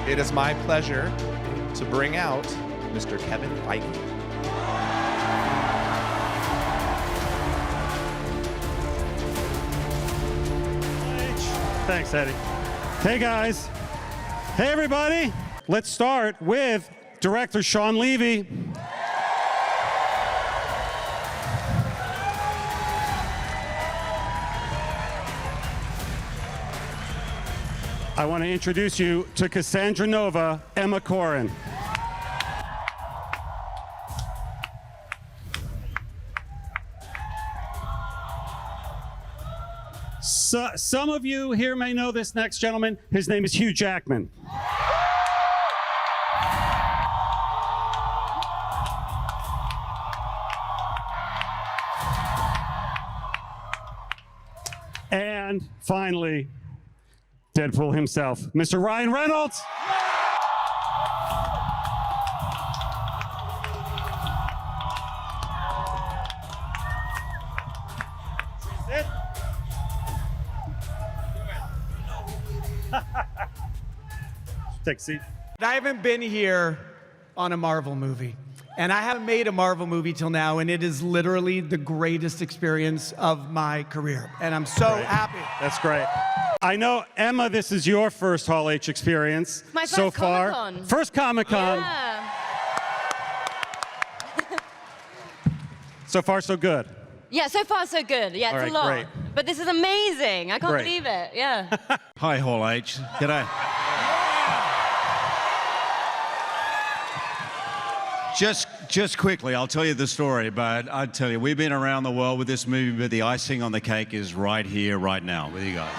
it is my pleasure to bring out Mr. Kevin Feige. Thanks, Eddie. Hey, guys. Hey, everybody. Let's start with director Sean Levy. I want to introduce you to Cassandra Nova, Emma Corrin. So, some of you here may know this next gentleman. His name is Hugh Jackman. And finally, Deadpool himself, Mr. Ryan Reynolds. Sit. Take a seat. I haven't been here on a Marvel movie, and I haven't made a Marvel movie till now, and it is literally the greatest experience of my career, and I'm so happy. That's great. I know, Emma, this is your first Hall H experience My first so far. Comic-Con. First Comic-Con. Yeah. So far, so good. Yeah, so far so good. Yeah, it's All right, a lot. great. But this is amazing. I can't Great. believe it. Yeah. Hi, Hall H. G'day. Just quickly, I'll tell you the story, but I tell you, we've been around the world with this movie, but the icing on the cake is right here, right now, with you guys.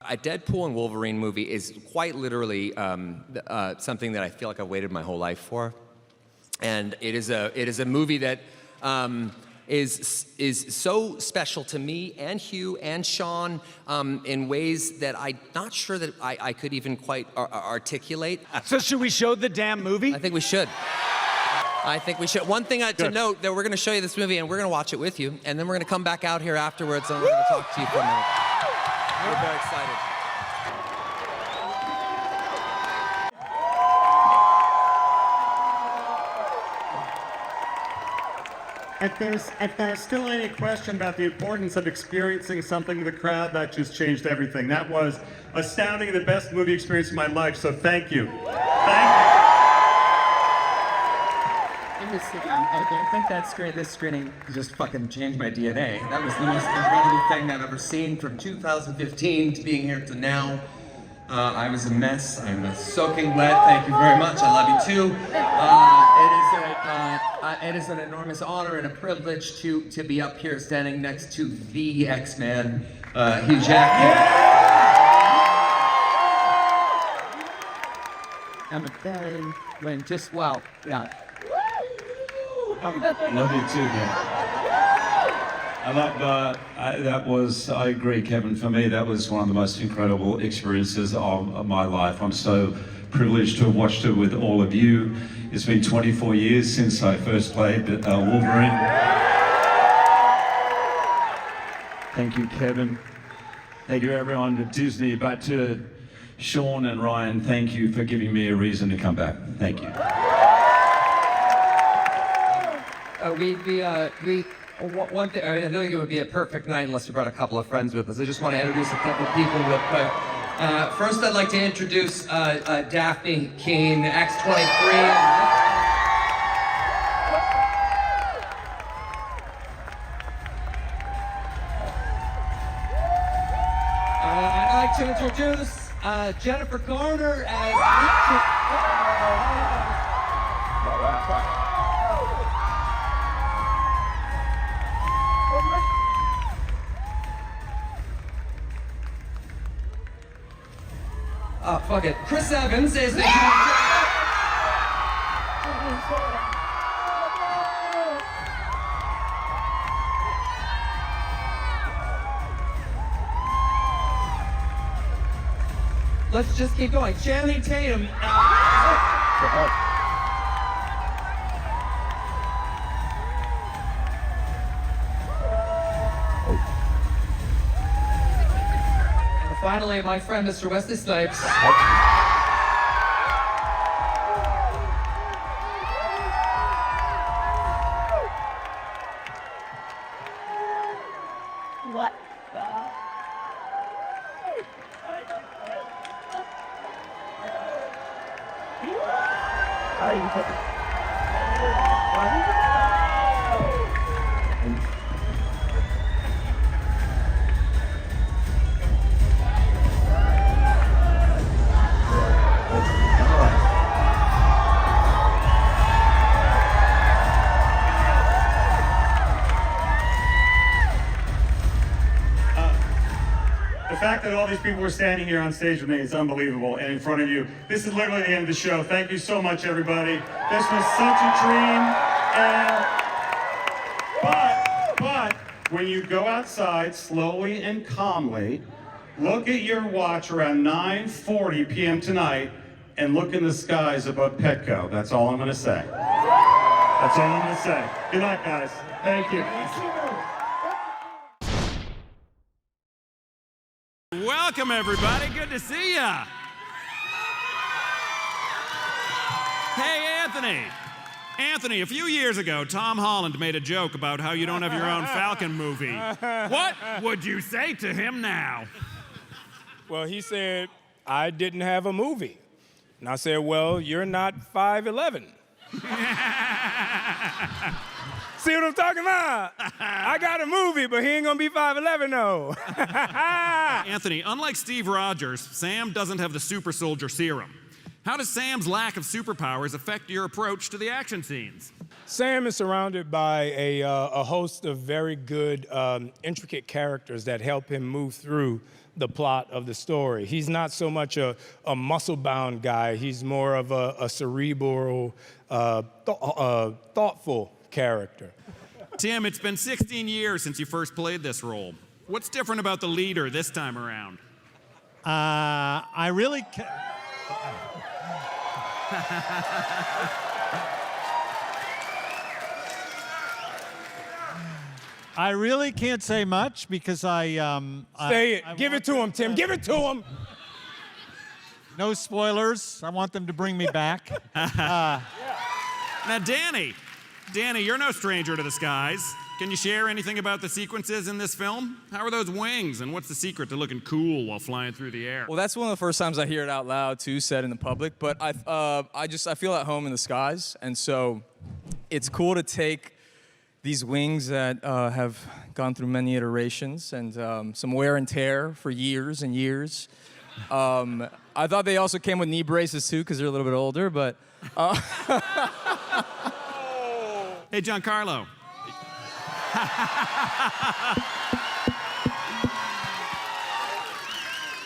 A Deadpool and Wolverine movie is quite literally something that I feel like I've waited my whole life for, and it is a movie that is so special to me and Hugh and Sean in ways that I'm not sure that I could even quite articulate. So should we show the damn movie? I think we should. I think we should. One thing to note, that we're going to show you this movie and we're going to watch it with you, and then we're going to come back out here afterwards and we're going to talk to you for a minute. We're very excited. If there's still any question about the importance of experiencing something in the crowd, that just changed everything. That was astounding, the best movie experience of my life, so thank you. Thank you. I think that this screening just fucking changed my DNA. That was the most incredible thing I've ever seen from 2015 to being here to now. I was a mess. I'm soaking wet. Thank you very much. I love you too. It is an enormous honor and a privilege to be up here standing next to the X-Man, Hugh Jackman. I'm a very just well, yeah. Love you too, man. I agree, Kevin. For me, that was one of the most incredible experiences of my life. I'm so privileged to have watched it with all of you. It's been 24 years since I first played Wolverine. Thank you, Kevin. Thank you, everyone at Disney. But to Sean and Ryan, thank you for giving me a reason to come back. Thank you. One thing, I know it would be a perfect night unless you brought a couple of friends with us. I just want to introduce a couple of people real quick. First, I'd like to introduce Daphne Keane, X-23. I'd like to introduce Jennifer Garner as fuck it. Chris Evans is the Let's just keep going. Channing Tatum. And finally, my friend, Mr. Wesley Snipes. What? The fact that all these people were standing here on stage with me is unbelievable, and in front of you. This is literally the end of the show. Thank you so much, everybody. This was such a dream, but when you go outside slowly and calmly, look at your watch around 9:40 p.m. tonight, and look in the skies above Petco. That's all I'm gonna say. That's all I'm gonna say. Good night, guys. Thank you. Welcome, everybody. Good to see ya. Hey, Anthony. Anthony, a few years ago, Tom Holland made a joke about how you don't have your own Falcon movie. What would you say to him now? Well, he said, I didn't have a movie. And I said, well, you're not 5'11". See what I'm talking about? I got a movie, but he ain't gonna be 5'11", though. Anthony, unlike Steve Rogers, Sam doesn't have the super soldier serum. How does Sam's lack of superpowers affect your approach to the action scenes? Sam is surrounded by a host of very good, intricate characters that help him move through the plot of the story. He's not so much a muscle-bound guy. He's more of a cerebral, thoughtful character. Tim, it's been 16 years since you first played this role. What's different about the leader this time around? I really I really can't say much because Say it. Give it to him, Tim. Give it to him. No spoilers. I want them to bring me back. Now, Danny, you're no stranger to the skies. Can you share anything about the sequences in this film? How are those wings, and what's the secret to looking cool while flying through the air? Well, that's one of the first times I hear it out loud, too, said in the public. But I feel at home in the skies, and so it's cool to take these wings that have gone through many iterations and some wear and tear for years and years. I thought they also came with knee braces, too, because they're a little bit older, but... Hey, Giancarlo.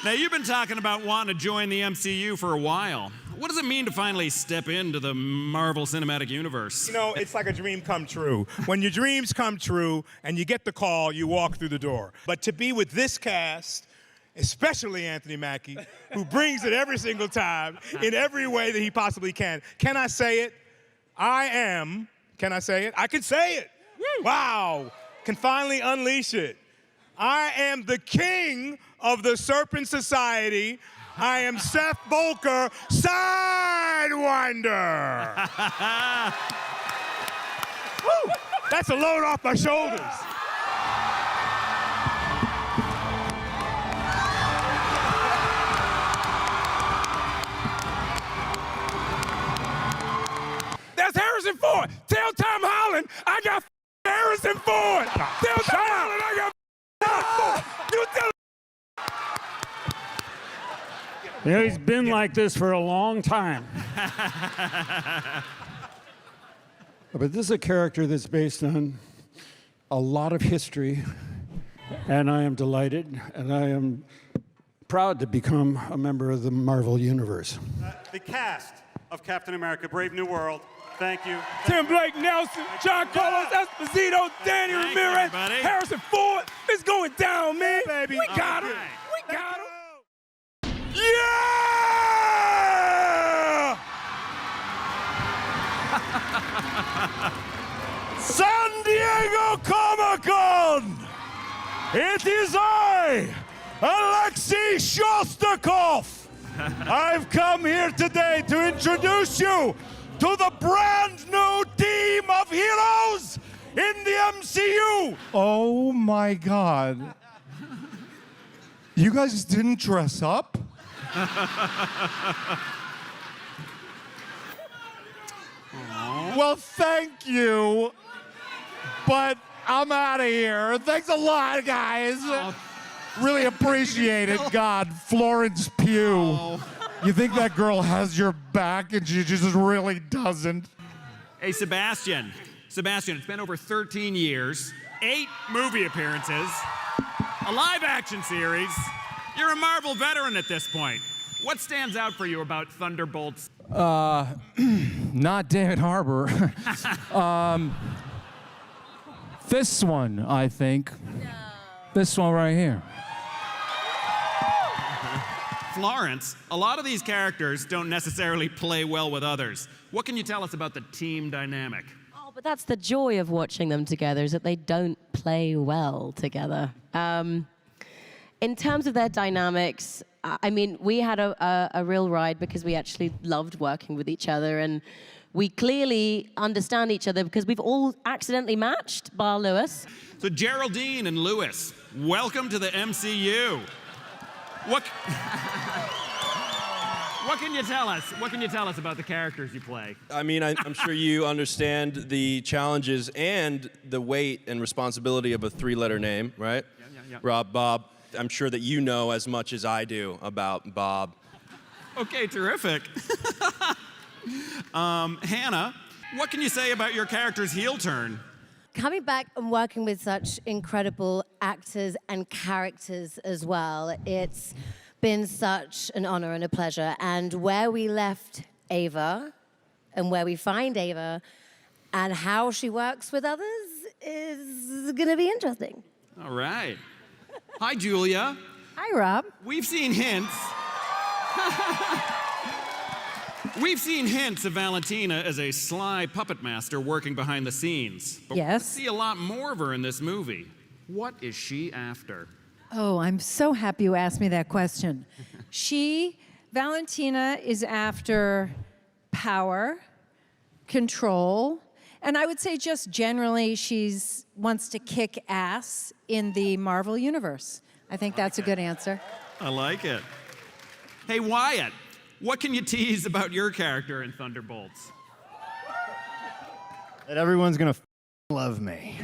Now, you've been talking about wanting to join the MCU for a while. What does it mean to finally step into the Marvel Cinematic Universe? You know, it's like a dream come true. When your dreams come true and you get the call, you walk through the door. But to be with this cast, especially Anthony Mackie, who brings it every single time in every way that he possibly can. Can I say it? Can I say it? I can say it. Woo. Wow. Can finally unleash it. I am the king of the Serpent Society. I am Seth Bolker, Sidewinder. Woo. That's a load off my shoulders. That's Harrison Ford. Tell Tom Holland I got Harrison Ford. Tell Tom Holland I got Ford. You tell. Yeah, he's been like this for a long time. But this is a character that's based on a lot of history, and I am delighted, and I am proud to become a member of the Marvel Universe. The cast of Captain America: Brave New World. Thank you. Tim Blake Nelson, John Carlos Esposito, Danny Ramirez, Harrison Ford. It's going down, man. Yeah, baby. We got him. We got him. Yeah! San Diego Comic-Con! It is I, Alexei Shostakov. I've come here today to introduce you to the brand new team of heroes in the MCU. Oh my God. You guys didn't dress up? Well, thank you, but I'm out of here. Thanks a lot, guys. Really appreciate it. God, Florence Pugh. You think that girl has your back and she just really doesn't? Hey, Sebastian. Sebastian, it's been over 13 years, 8 movie appearances, a live-action series. You're a Marvel veteran at this point. What stands out for you about Thunderbolts? Not David Harbour. This one, I think. No. This one right here. Florence, a lot of these characters don't necessarily play well with others. What can you tell us about the team dynamic? Oh, but that's the joy of watching them together, is that they don't play well together. In terms of their dynamics, I mean, we had a real ride because we actually loved working with each other, and we clearly understand each other because we've all accidentally matched, bar Lewis. So Geraldine and Lewis, welcome to the MCU. What can you tell us? What can you tell us about the characters you play? I mean, I'm sure you understand the challenges and the weight and responsibility of a 3-letter name, right? Yeah. Rob, Bob. I'm sure that you know as much as I do about Bob. Okay, terrific. Hannah, what can you say about your character's heel turn? Coming back and working with such incredible actors and characters as well, it's been such an honor and a pleasure. And where we left Ava and where we find Ava and how she works with others is going to be interesting. All right. Hi, Julia. Hi, Rob. We've seen hints. We've seen hints of Valentina as a sly puppet master working behind the scenes. But Yes. we see a lot more of her in this movie. What is she after? Oh, I'm so happy you asked me that question. Valentina is after power, control, and I would say just generally wants to kick ass in the Marvel universe. I think that's a good answer. I like it. Hey, Wyatt, what can you tease about your character in Thunderbolts? That everyone's gonna love me.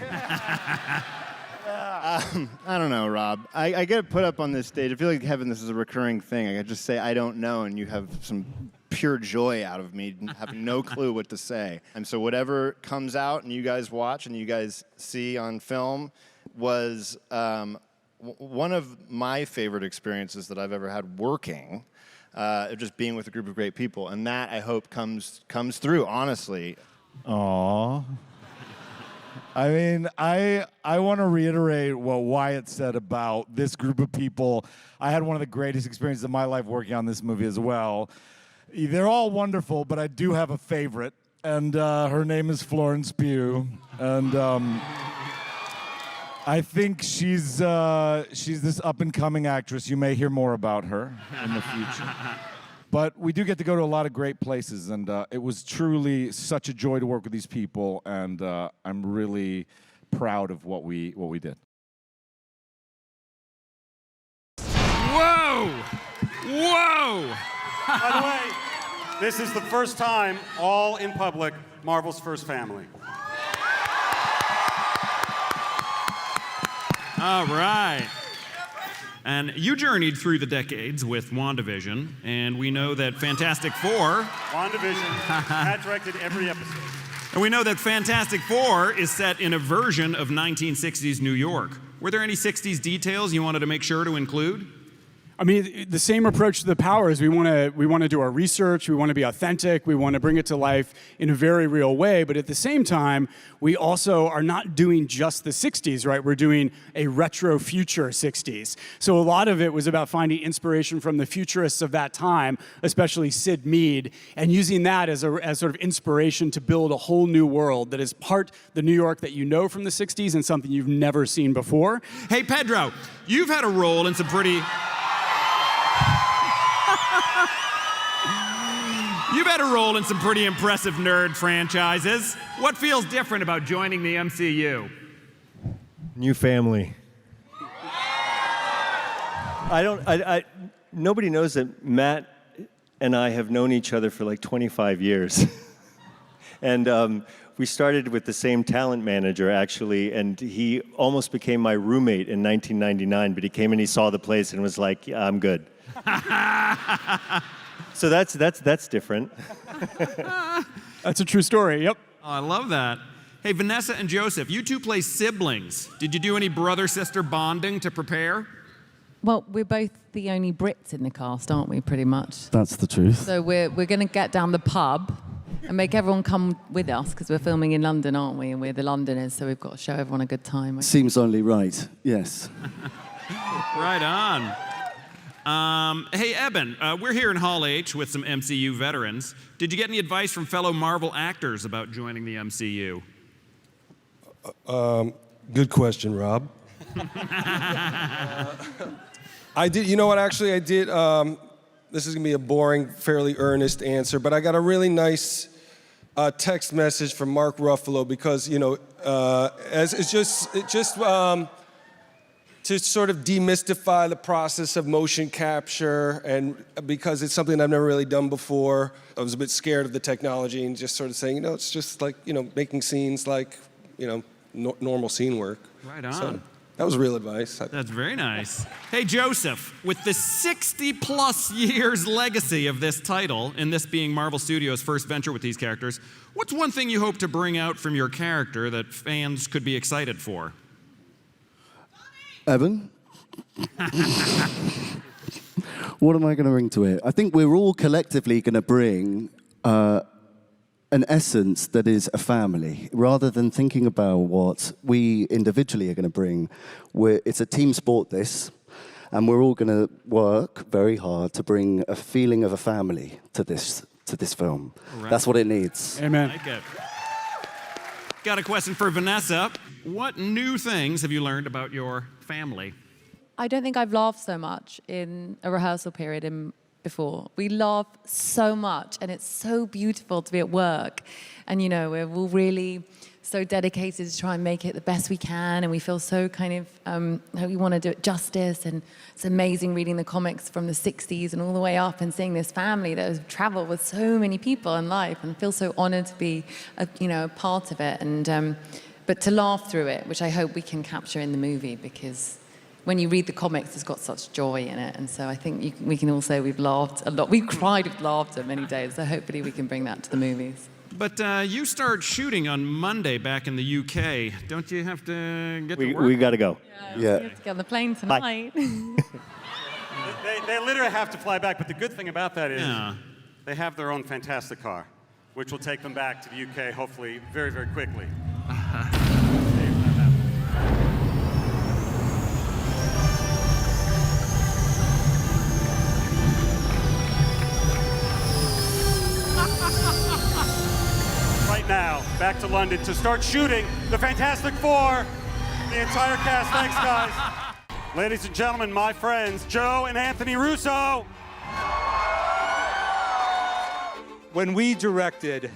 I don't know, Rob. I get put up on this stage. I feel like, Kevin, this is a recurring thing. I could just say, I don't know, and you have some pure joy out of me having no clue what to say. And so whatever comes out and you guys watch and you guys see on film was one of my favorite experiences that I've ever had working, just being with a group of great people. And that, I hope, comes through, honestly. Aww. I mean, I want to reiterate what Wyatt said about this group of people. I had one of the greatest experiences of my life working on this movie as well. They're all wonderful, but I do have a favorite, and her name is Florence Pugh. And I think she's this up-and-coming actress. You may hear more about her in the future. But we do get to go to a lot of great places, and it was truly such a joy to work with these people, and I'm really proud of what we did. Whoa! Whoa! By the way, this is the first time, all in public, Marvel's first family. All right. And you journeyed through the decades with WandaVision, and we know that Fantastic Four... WandaVision, Pat directed every episode. And we know that Fantastic Four is set in a version of 1960s New York. Were there any 60s details you wanted to make sure to include? I mean, the same approach to the power is we want to do our research, we want to be authentic, we want to bring it to life in a very real way, but at the same time, we also are not doing just the 60s, right? We're doing a retro future 60s. So a lot of it was about finding inspiration from the futurists of that time, especially Sid Mead, and using that as sort of inspiration to build a whole new world that is part the New York that you know from the 60s and something you've never seen before. Hey, Pedro, you've had a role in some pretty... You've had a role in some pretty impressive nerd franchises. What feels different about joining the MCU? New family. Nobody knows that Matt and I have known each other for like 25 years. And we started with the same talent manager, actually, and he almost became my roommate in 1999, but he came and he saw the place and was like, yeah, I'm good. So that's different. That's a true story, yep. Oh, I love that. Hey, Vanessa and Joseph, you two play siblings. Did you do any brother-sister bonding to prepare? Well, we're both the only Brits in the cast, aren't we, pretty much? That's the truth. So we're going to get down the pub and make everyone come with us, because we're filming in London, aren't we? And we're the Londoners, so we've got to show everyone a good time. Seems only right, yes. Right on. Hey, Eben, we're here in Hall H with some MCU veterans. Did you get any advice from fellow Marvel actors about joining the MCU? Good question, Rob. I did, you know what, actually I did, this is gonna be a boring, fairly earnest answer, but I got a really nice text message from Mark Ruffalo because, you know, to sort of demystify the process of motion capture, and because it's something I've never really done before, I was a bit scared of the technology and just sort of saying, you know, it's just like, you know, making scenes like, you know, normal scene work. Right on. So, that was real advice. That's very nice. Hey, Joseph, with the 60-plus years legacy of this title, and this being Marvel Studios' first venture with these characters, what's one thing you hope to bring out from your character that fans could be excited for? Evan? What am I going to bring to it? I think we're all collectively going to bring an essence that is a family. Rather than thinking about what we individually are going to bring, it's a team sport, this, and we're all going to work very hard to bring a feeling of a family to this film. Right. That's what it needs. Amen. I like it. Got a question for Vanessa. What new things have you learned about your family? I don't think I've laughed so much in a rehearsal period before. We laugh so much, and it's so beautiful to be at work. And, you know, we're all really so dedicated to try and make it the best we can, and we feel so kind of, we want to do it justice, and it's amazing reading the comics from the 60s and all the way up and seeing this family that has traveled with so many people in life, and I feel so honored to be, a part of it, and but to laugh through it, which I hope we can capture in the movie, because when you read the comics, it's got such joy in it. And so I think we can all say we've laughed a lot. We've cried with laughter many days, so hopefully we can bring that to the movies. But you start shooting on Monday back in the UK. Don't you have to get to work? We got to go. Yeah. We have to get on the plane tonight. They literally have to fly back, but the good thing about that is they have their own fantastic car, which will take them back to the UK, hopefully very, very quickly. Right now, back to London to start shooting the Fantastic Four. The entire cast, thanks guys. Ladies and gentlemen, my friends, Joe and Anthony Russo. When we directed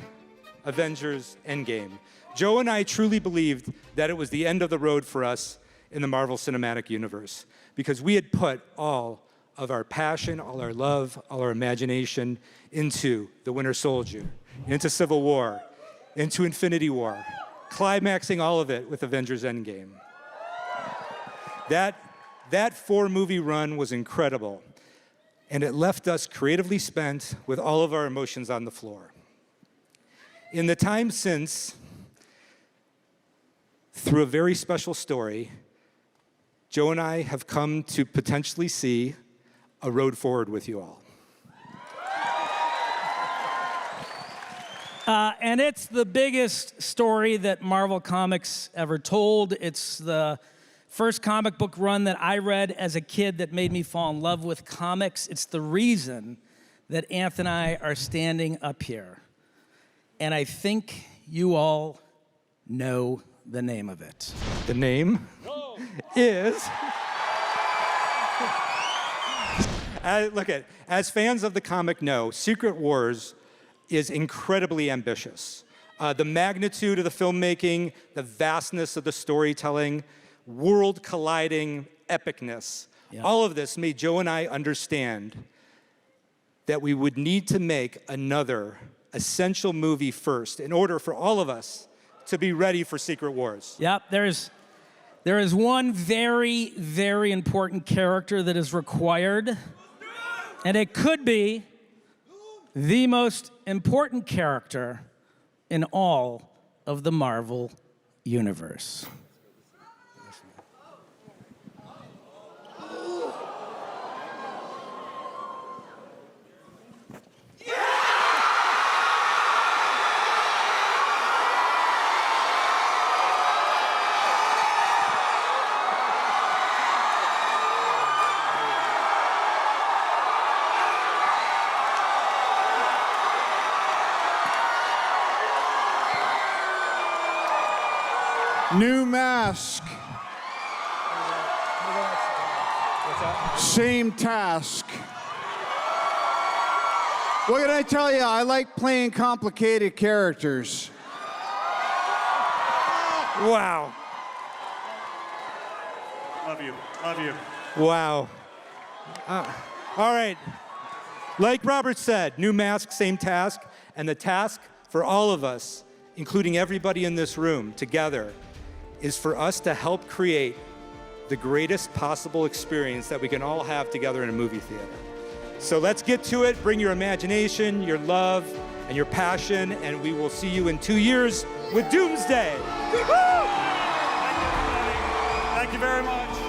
Avengers Endgame, Joe and I truly believed that it was the end of the road for us in the Marvel Cinematic Universe, because we had put all of our passion, all our love, all our imagination into the Winter Soldier, into Civil War, into Infinity War, climaxing all of it with Avengers Endgame. That 4-movie run was incredible, and it left us creatively spent with all of our emotions on the floor. In the time since, through a very special story, Joe and I have come to potentially see a road forward with you all. And it's the biggest story that Marvel Comics ever told. It's the first comic book run that I read as a kid that made me fall in love with comics. It's the reason that Anth and I are standing up here. And I think you all know the name of it. The name is... As fans of the comic know, Secret Wars is incredibly ambitious. The magnitude of the filmmaking, the vastness of the storytelling, world-colliding epicness, all of this made Joe and I understand that we would need to make another essential movie first in order for all of us to be ready for Secret Wars. Yep, there is one very, very important character that is required, and it could be the most important character in all of the Marvel Universe. New mask. Same task. What can I tell you? I like playing complicated characters. Wow. Love you. Love you. Wow. All right. Like Robert said, new mask, same task. And the task for all of us, including everybody in this room together, is for us to help create the greatest possible experience that we can all have together in a movie theater. So let's get to it. Bring your imagination, your love, and your passion, and we will see you in 2 years with Doomsday. Thank you very much.